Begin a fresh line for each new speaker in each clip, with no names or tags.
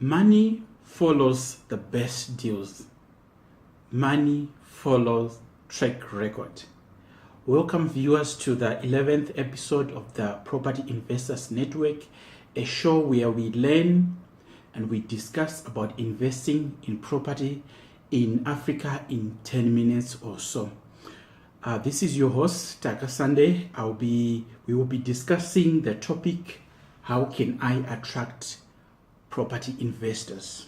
Money follows the best deals. Money follows track record. Welcome viewers to the 11th episode of the Property Investors Network, a show where we learn and we discuss about investing in property in Africa in 10 minutes or so. This is your host, Taka Sunday. We will be discussing the topic, how can I attract property investors?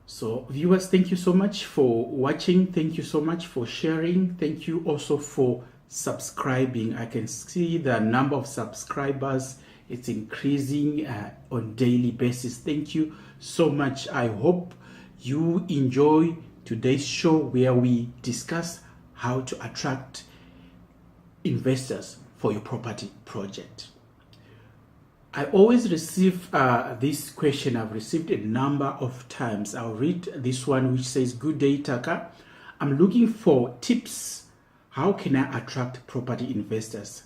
So viewers, thank you so much for watching. Thank you so much for sharing. Thank you also for subscribing. I can see the number of subscribers, it's increasing on daily basis. Thank you so much. I hope you enjoy today's show where we discuss how to attract investors for your property project. I always receive this question. I've received a number of times. I'll read this one which says, "Good day, Taka. I'm looking for tips. How can I attract property investors?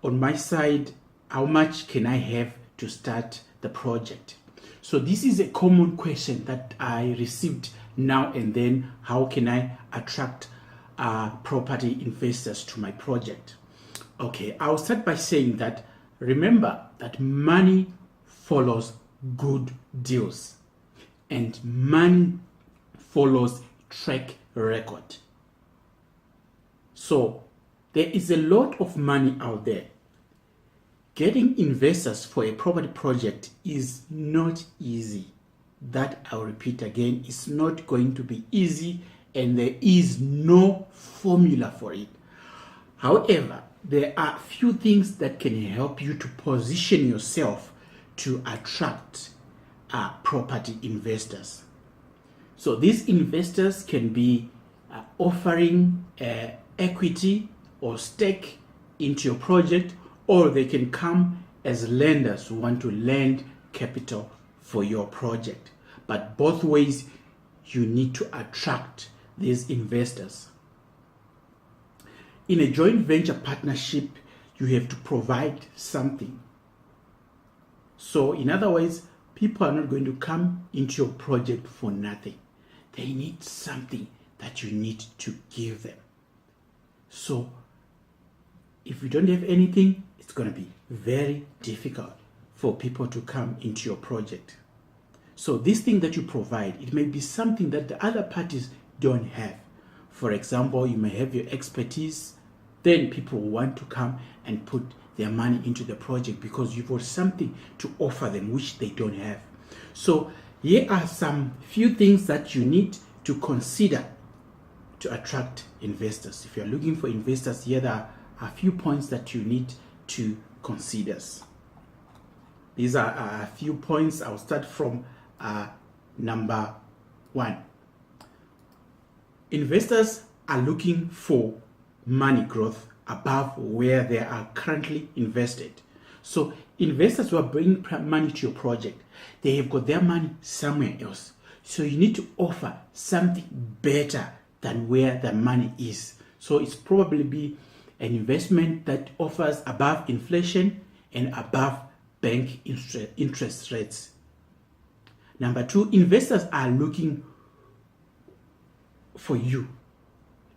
On my side, how much can I have to start the project?" So this is a common question that I received now and then. How can I attract property investors to my project? Okay, I'll start by saying that remember that money follows good deals and money follows track record. So there is a lot of money out there. Getting investors for a property project is not easy. That, I'll repeat again, is not going to be easy, and there is no formula for it. However, there are few things that can help you to position yourself to attract property investors. So these investors can be offering equity or stake into your project, or they can come as lenders who want to lend capital for your project. But both ways, you need to attract these investors. In a joint venture partnership, you have to provide something. So in other words, people are not going to come into your project for nothing. They need something that you need to give them. So if you don't have anything, it's going to be very difficult for people to come into your project. So this thing that you provide, it may be something that the other parties don't have. For example, you may have your expertise, then people want to come and put their money into the project because you've got something to offer them which they don't have. So here are some few things that you need to consider to attract investors. If you're looking for investors, here there are a few points that you need to consider. These are a few points. I'll start from number 1. Investors are looking for money growth above where they are currently invested. So investors who are bringing money to your project, they have got their money somewhere else. So you need to offer something better than where the money is. So it's probably be an investment that offers above inflation and above bank interest rates. Number 2, investors are looking for you,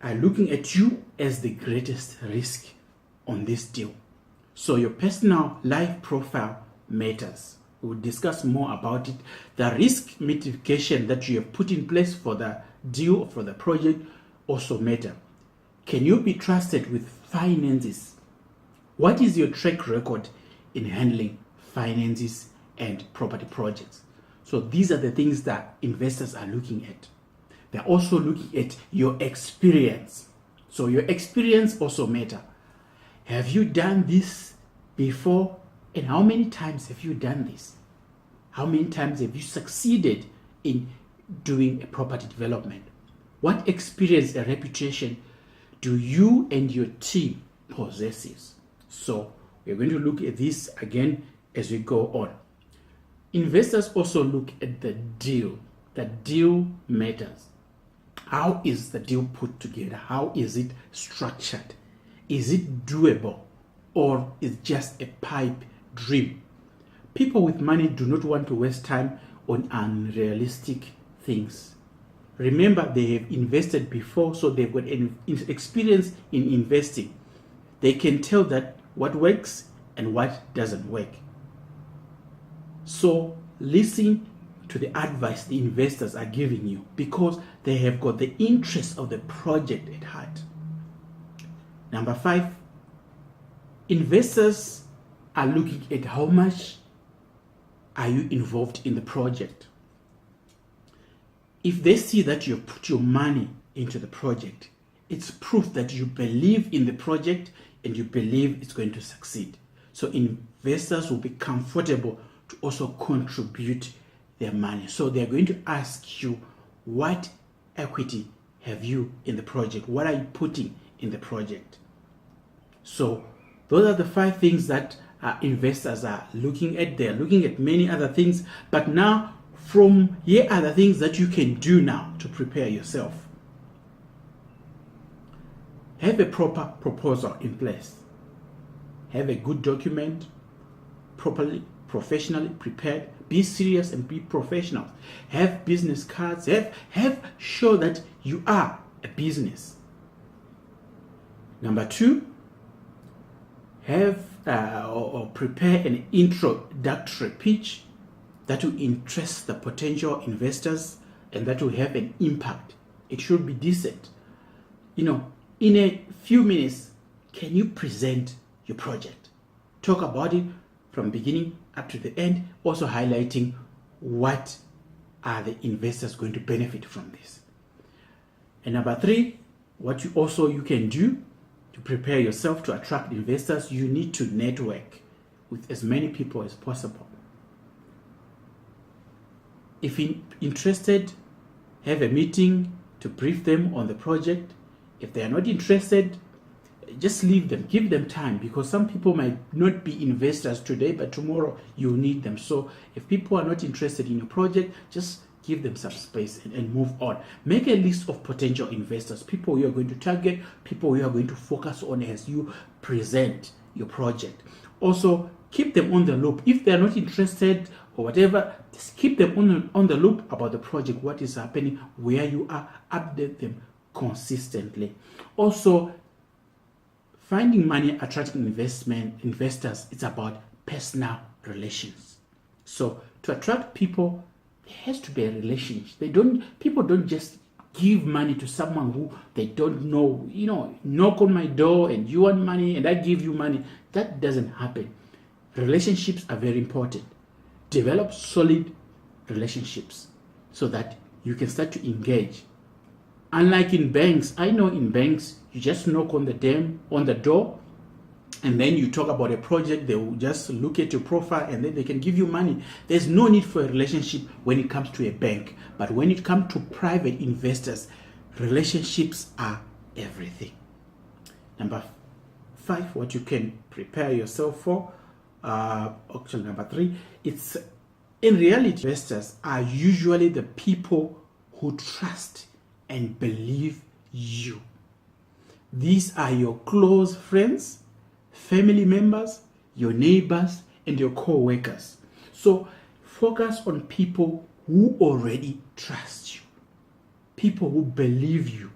are looking at you as the greatest risk on this deal. So your personal life profile matters. We'll discuss more about it. The risk mitigation that you have put in place for the deal or for the project also matter. Can you be trusted with finances? What is your track record in handling finances and property projects? So these are the things that investors are looking at. They're also looking at your experience. So your experience also matter. Have you done this before? And how many times have you done this? How many times have you succeeded in doing a property development? What experience and reputation do you and your team possess? So we're going to look at this again as we go on. Investors also look at the deal. The deal matters. How is the deal put together? How is it structured? Is it doable, or is it just a pipe dream? People with money do not want to waste time on unrealistic things. Remember, they have invested before, so they've got experience in investing. They can tell that what works and what doesn't work. So listen to the advice the investors are giving you, because they have got the interest of the project at heart. Number 5, investors are looking at how much are you involved in the project. If they see that you put your money into the project, it's proof that you believe in the project and you believe it's going to succeed. So investors will be comfortable to also contribute their money. So they're going to ask you, what equity have you in the project? What are you putting in the project? So those are the 5 things that investors are looking at. They're looking at many other things, but now from here are the things that you can do now to prepare yourself. Have a proper proposal in place. Have a good document, properly, professionally prepared. Be serious and be professional. Have business cards. Have sure that you are a business. Number 2, have or prepare an introductory pitch that will interest the potential investors and that will have an impact. It should be decent. In a few minutes, can you present your project? Talk about it from beginning up to the end, also highlighting what are the investors going to benefit from this. And number 3, what you can do to prepare yourself to attract investors, you need to network with as many people as possible. If interested, have a meeting to brief them on the project. If they are not interested, just leave them, give them time, because some people might not be investors today, but tomorrow you need them. So if people are not interested in your project, just give them some space and move on. Make a list of potential investors, people you are going to target, people you are going to focus on as you present your project. Also, keep them on the loop. If they are not interested or whatever, just keep them on the loop about the project, what is happening, where you are, update them consistently. Also, finding money, attracting investors, it's about personal relations. So to attract people, there has to be a relationship. People don't just give money to someone who they don't know, knock on my door and you want money and I give you money. That doesn't happen. Relationships are very important. Develop solid relationships so that you can start to engage. Unlike in banks, I know in banks, you just knock on the door, and then you talk about a project. They will just look at your profile and then they can give you money. There's no need for a relationship when it comes to a bank. But when it comes to private investors, relationships are everything. Number 5, what you can prepare yourself for. Actually, number 3, it's in reality, investors are usually the people who trust and believe you. These are your close friends, family members, your neighbors, and your co-workers. So focus on people who already trust you, people who believe you.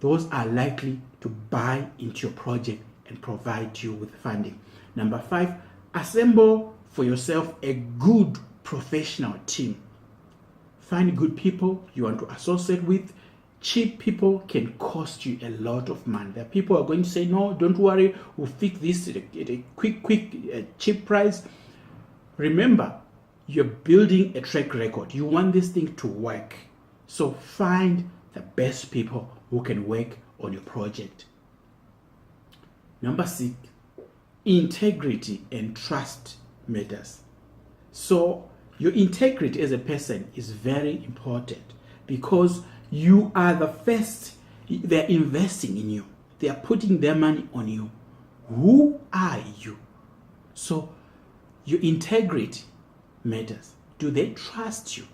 Those are likely to buy into your project and provide you with funding. Number 5, assemble for yourself a good professional team. Find good people you want to associate with. Cheap people can cost you a lot of money. There are people who are going to say, no, don't worry, we'll fix this at a quick, cheap price. Remember, you're building a track record. You want this thing to work. So find the best people who can work on your project. Number 6, integrity and trust matters. So your integrity as a person is very important, because you are the first. They're investing in you. They are putting their money on you. Who are you? So your integrity matters. Do they trust you?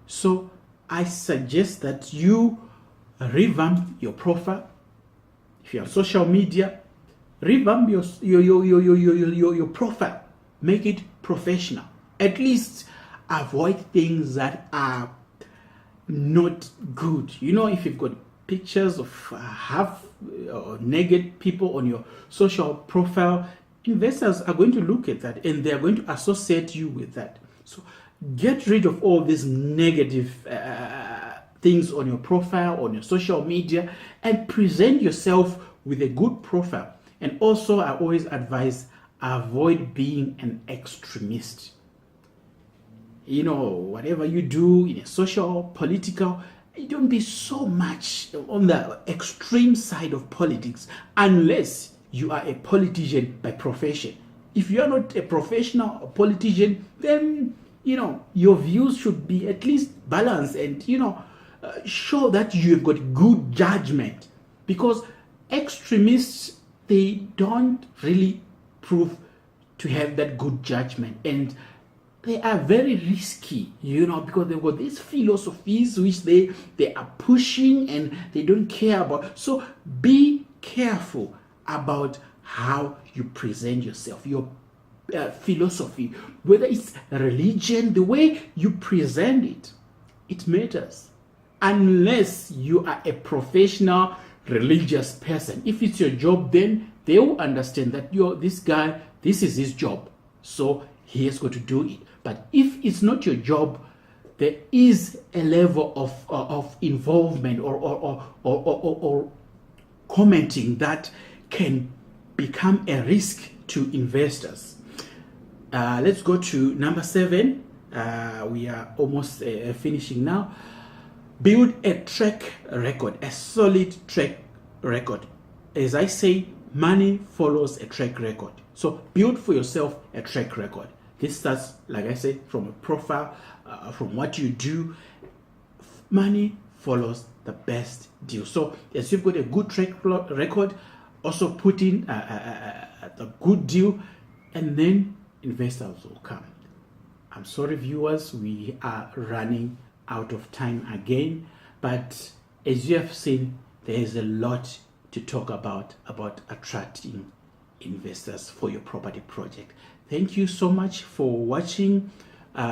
So I suggest that you revamp your profile. If you're on social media, revamp your profile. Make it professional. At least avoid things that are not good. If you've got pictures of half or naked people on your social profile, investors are going to look at that and they're going to associate you with that. So get rid of all these negative things on your profile, on your social media, and present yourself with a good profile. And also, I always advise, avoid being an extremist. Whatever you do in a social, political, don't be so much on the extreme side of politics unless you are a politician by profession. If you are not a professional politician, then your views should be at least balanced and show that you've got good judgment, because extremists, they don't really prove to have that good judgment, and they are very risky, because they've got these philosophies which they are pushing and they don't care about. So be careful about how you present yourself, your philosophy, whether it's religion, the way you present it, it matters. Unless you are a professional religious person. If it's your job, then they will understand that this guy, this is his job, so he has got to do it. But if it's not your job, there is a level of involvement or commenting that can become a risk to investors. Let's go to number 7. We are almost finishing now. Build a track record, a solid track record. As I say, money follows a track record. So build for yourself a track record. This starts, like I said, from a profile, from what you do. Money follows the best deal. So as you've got a good track record, also put in a good deal, and then investors will come. I'm sorry, viewers, we are running out of time again, but as you have seen, there is a lot to talk about attracting investors for your property project. Thank you so much for watching.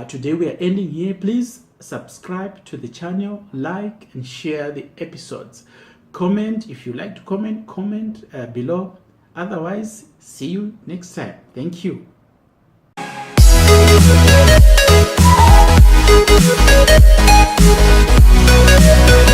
Today we are ending here. Please subscribe to the channel, like and share the episodes. Comment if you like to comment below. Otherwise, see you next time. Thank you. We'll be right back.